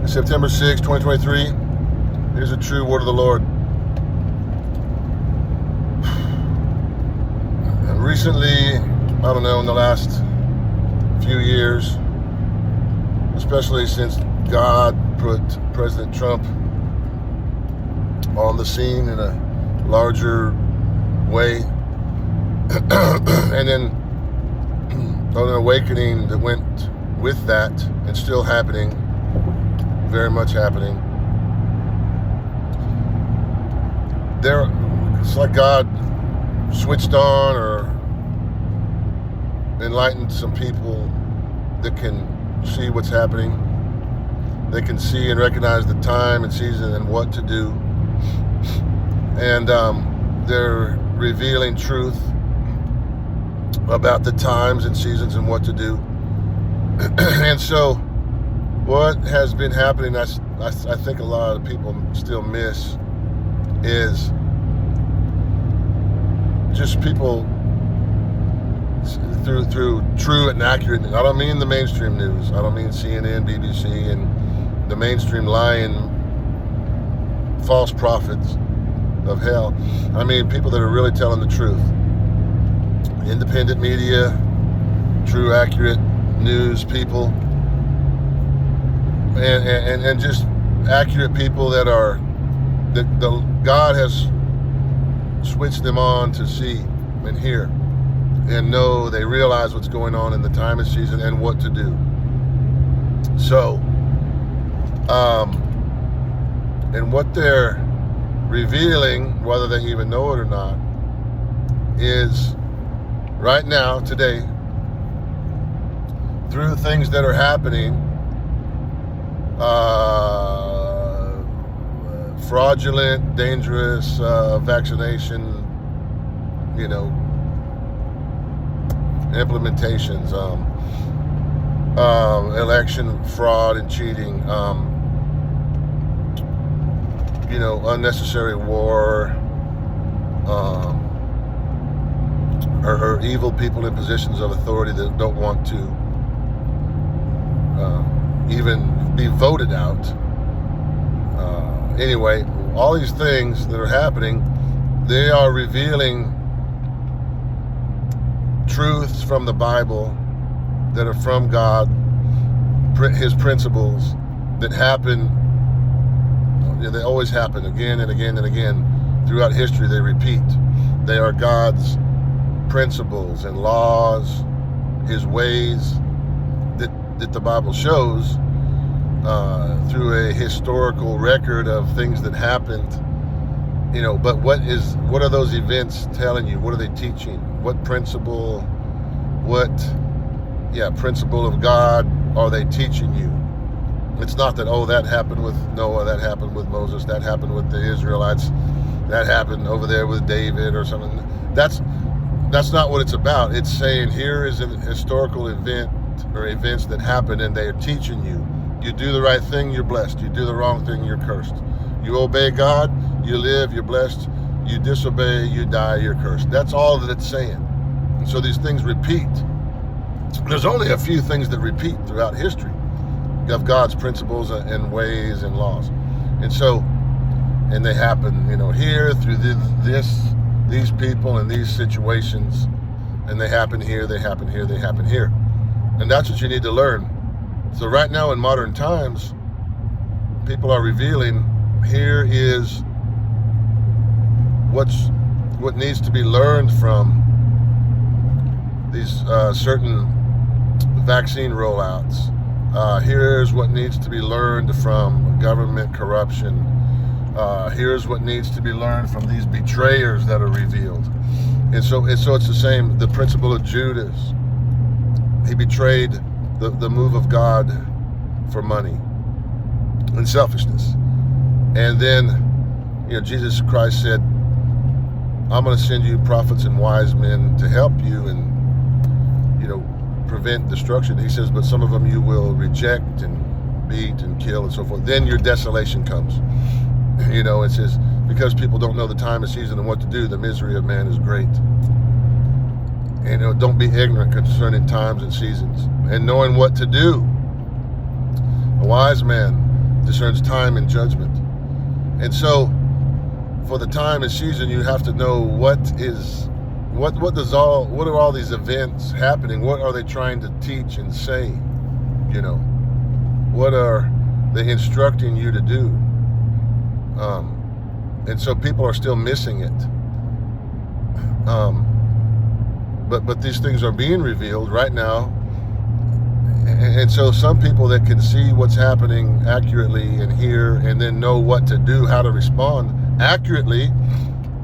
September 6, 2023. Here's a true word of the Lord. Recently, I don't know, in the last few years, especially since God put President Trump on the scene in a larger way, and then an awakening that went with that and still happening, very much happening. It's like God switched on or enlightened some people that can see what's happening. They can see and recognize the time and season and what to do. And they're revealing truth about the times and seasons and what to do. And so what has been happening, I think a lot of people still miss, is just people through true and accurate. I don't mean the mainstream news. I don't mean CNN, BBC, and the mainstream lying false prophets of hell. I mean people that are really telling the truth. Independent media, true, accurate news people, and just accurate people that God has switched them on to see and hear and know. They realize what's going on in the time and season and what to do. So, and what they're revealing, whether they even know it or not, is right now, today, through things that are happening, fraudulent, dangerous vaccination, implementations, election fraud and cheating, unnecessary war, or evil people in positions of authority that don't want to even be voted out. Anyway, all these things that are happening, they are revealing truths from the Bible that are from God, His principles that happen. They always happen again and again and again throughout history. They repeat. They are God's principles and laws, His ways that the Bible shows through a historical record of things that happened. But what are those events telling you? What are they teaching? What principle? Principle of God are they teaching you? It's not that, that happened with Noah, that happened with Moses, that happened with the Israelites, that happened over there with David or something. That's not what it's about. It's saying here is a historical event or events that happened, and they are teaching you. You do the right thing, you're blessed. You do the wrong thing, you're cursed. You obey God, you live, you're blessed. You disobey, you die, you're cursed. That's all that it's saying. And so these things repeat. There's only a few things that repeat throughout history of God's principles and ways and laws. And they happen, here through these people and these situations, and they happen here, they happen here, they happen here. And that's what you need to learn. So right now in modern times, people are revealing, here is what needs to be learned from these certain vaccine rollouts. Here's what needs to be learned from government corruption. Here's what needs to be learned from these betrayers that are revealed. And so it's the same, the principle of Judas. He betrayed the move of God for money and selfishness. And then, Jesus Christ said, I'm going to send you prophets and wise men to help you and, prevent destruction. He says, but some of them you will reject and beat and kill and so forth. Then your desolation comes. It says, because people don't know the time and season and what to do, the misery of man is great. And don't be ignorant concerning times and seasons and knowing what to do. A wise man discerns time and judgment. And so for the time and season, you have to know what are all these events happening? What are they trying to teach and say? You know, what are they instructing you to do? And so people are still missing it. But these things are being revealed right now. And so some people that can see what's happening accurately and hear and then know what to do, how to respond accurately,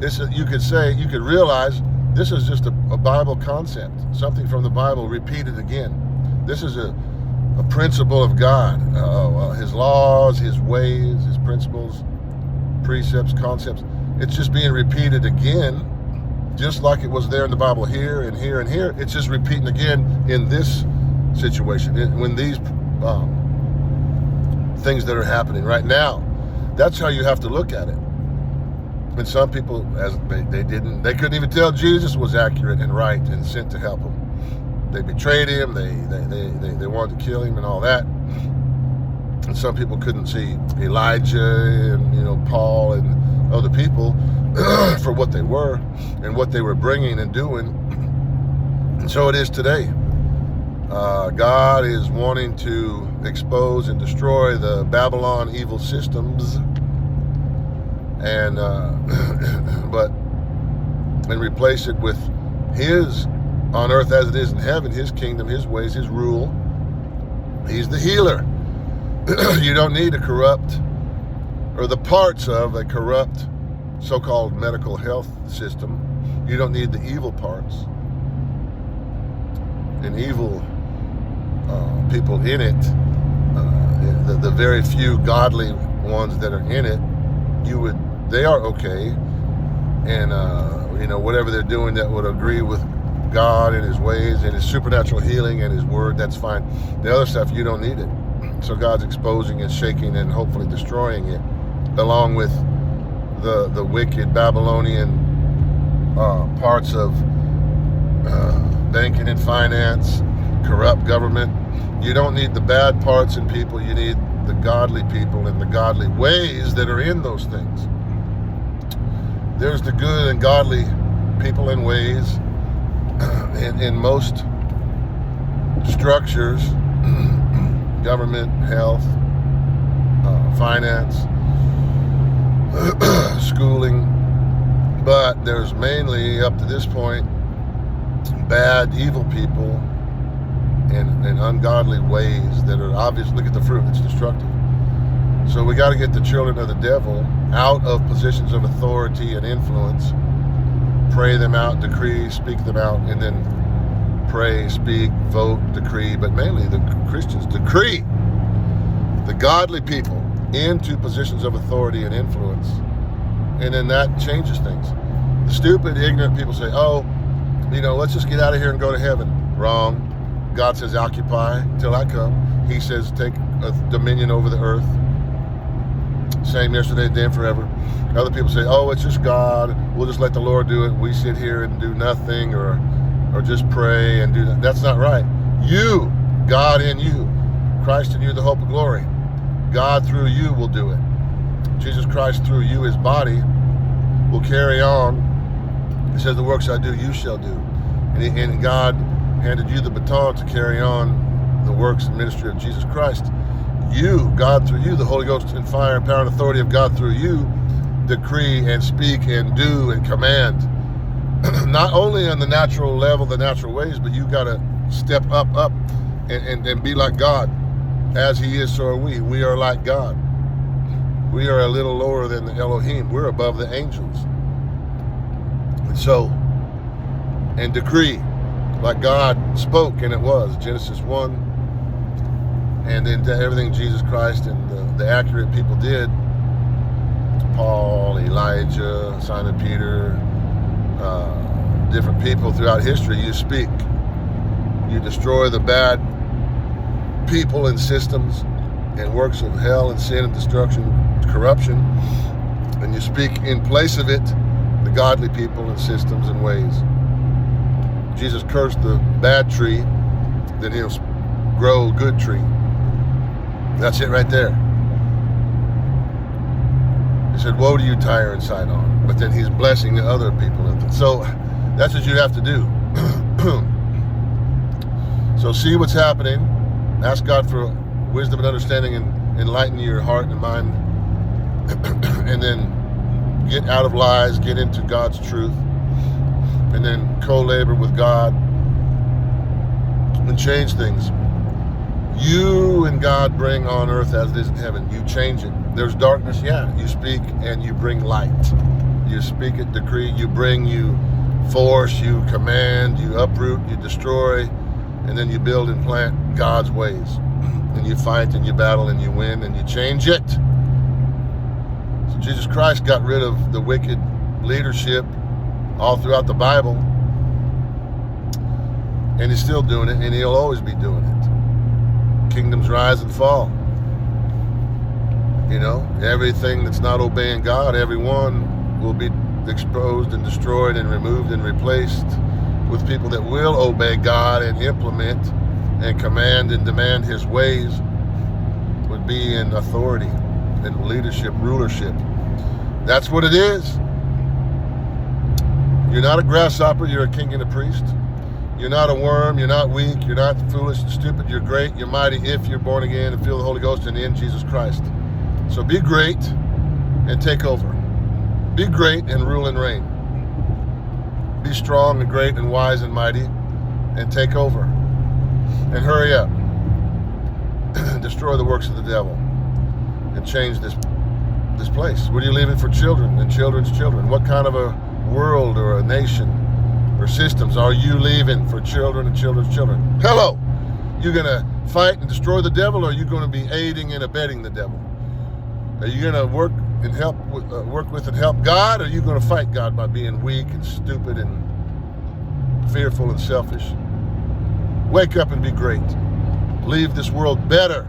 you could realize this is just a Bible concept, something from the Bible repeated again. This is a principle of God, his laws, his ways, his principles, precepts, concepts. It's just being repeated again, just like it was there in the Bible here and here and here. It's just repeating again in this situation, when these things that are happening right now. That's how you have to look at it. And some people, as they couldn't even tell Jesus was accurate and right and sent to help them. They betrayed him. They wanted to kill him and all that. And some people couldn't see Elijah and Paul and other people for what they were and what they were bringing and doing. And so it is today. God is wanting to expose and destroy the Babylon evil systems, and replace it with his, on earth as it is in heaven, his kingdom, his ways, his rule. He's the healer. You don't need a corrupt, or the parts of a corrupt so-called medical health system. You don't need the evil parts and evil people in it. The very few godly ones that are in it, they are okay, and whatever they're doing that would agree with God and his ways and his supernatural healing and his word, that's fine. The other stuff, you don't need it. So God's exposing and shaking and hopefully destroying it, along with the wicked Babylonian parts of banking and finance, corrupt government. You don't need the bad parts in people. You need the godly people and the godly ways that are in those things. There's the good and godly people and ways in most structures, government, health, finance, schooling. But there's mainly, up to this point, bad, evil people and ungodly ways that are obvious. Look at the fruit, it's destructive. So we got to get the children of the devil out of positions of authority and influence, pray them out, decree, speak them out, and then pray, speak, vote, decree, but mainly the Christians decree the godly people into positions of authority and influence, and then that changes things. The stupid, ignorant people say, let's just get out of here and go to heaven. Wrong. God says, occupy till I come. He says, take dominion over the earth. Same yesterday, today, and forever. Other people say, it's just God. We'll just let the Lord do it. We sit here and do nothing, or just pray and do that. That's not right. You, God in you, Christ in you, the hope of glory. God through you will do it. Jesus Christ through you, his body, will carry on. He says, the works I do, you shall do. And God handed you the baton to carry on the works and ministry of Jesus Christ. You, God through you, the Holy Ghost and fire and power and authority of God through you, decree and speak and do and command. Not only on the natural level, the natural ways, but you got to step up and be like God. As he is, so are we. We are like God. We are a little lower than the Elohim. We're above the angels. And decree like God spoke, and it was. Genesis 1. And then everything Jesus Christ and the accurate people did. Paul, Elijah, Simon Peter, different people throughout history. You speak. You destroy the bad people and systems and works of hell and sin and destruction, corruption. And you speak in place of it the godly people and systems and ways. Jesus cursed the bad tree, then he'll grow a good tree. That's it right there. said, woe to you, Tyre and Sidon. But then he's blessing the other people. So that's what you have to do. So see what's happening. Ask God for wisdom and understanding and enlighten your heart and mind. And then get out of lies, get into God's truth. And then co-labor with God and change things. You and God bring on earth as it is in heaven. You change it. There's darkness, yeah. You speak and you bring light. You speak it, decree, you bring, you force, you command, you uproot, you destroy, and then you build and plant God's ways. And you fight and you battle and you win and you change it. So Jesus Christ got rid of the wicked leadership all throughout the Bible. And he's still doing it, and he'll always be doing it. Kingdoms rise and fall. You know, everything that's not obeying God, everyone will be exposed and destroyed and removed and replaced with people that will obey God and implement and command and demand his ways, would be in authority and leadership, rulership. That's what it is. You're not a grasshopper, you're a king and a priest. You're not a worm, you're not weak, you're not foolish and stupid, you're great, you're mighty if you're born again and feel the Holy Ghost and in Jesus Christ. So be great and take over. Be great and rule and reign. Be strong and great and wise and mighty and take over. And hurry up. Destroy the works of the devil and change this place. What are you leaving for children and children's children? What kind of a world or a nation or systems are you leaving for children and children's children? Hello! You going to fight and destroy the devil, or are you going to be aiding and abetting the devil? Are you going to work and help with and help God, or are you going to fight God by being weak and stupid and fearful and selfish? Wake up and be great. Leave this world better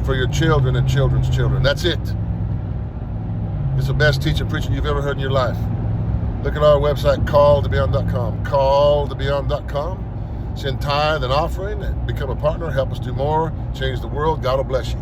for your children and children's children. That's it. It's the best teaching, preaching you've ever heard in your life. Look at our website, calltobeyond.com. Calltobeyond.com. Send tithe and offering and become a partner. Help us do more. Change the world. God will bless you.